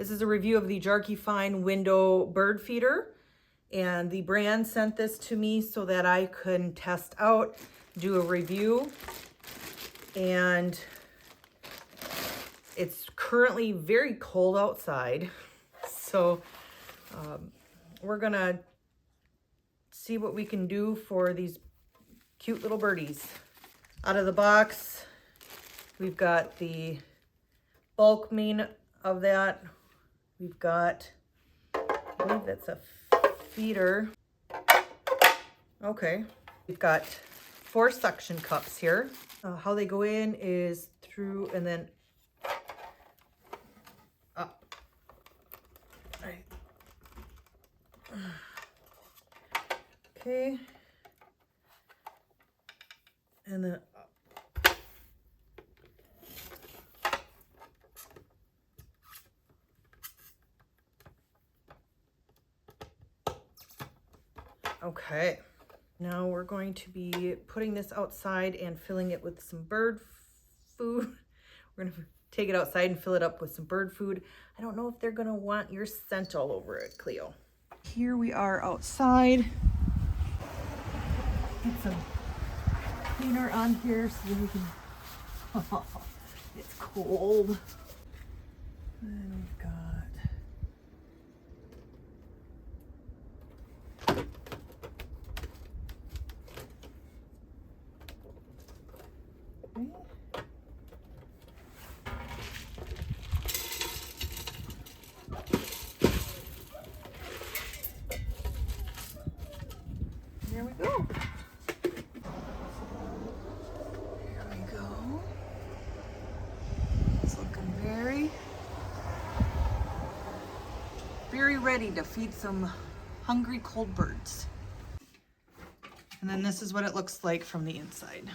This is a review of the Jarkyfine window bird feeder, and the brand sent this to me so that I can test out, do a review. And it's currently very cold outside, so we're gonna see what we can do for these cute little birdies. Out of the box, we've got the bulk mean of that. We've got, I believe that's a feeder. Okay, we've got 4 suction cups here. How they go in is through and then up. Right. Okay. And then up. Okay. Now we're going to be putting this outside and filling it with some bird food. We're gonna take it outside and fill it up with some bird food. I don't know if they're gonna want your scent all over it, Cleo. Here we are outside. Get some cleaner on here so we can, oh, it's cold. And we've got, there we go. There we go. It's looking very ready to feed some hungry cold birds. And then this is what it looks like from the inside.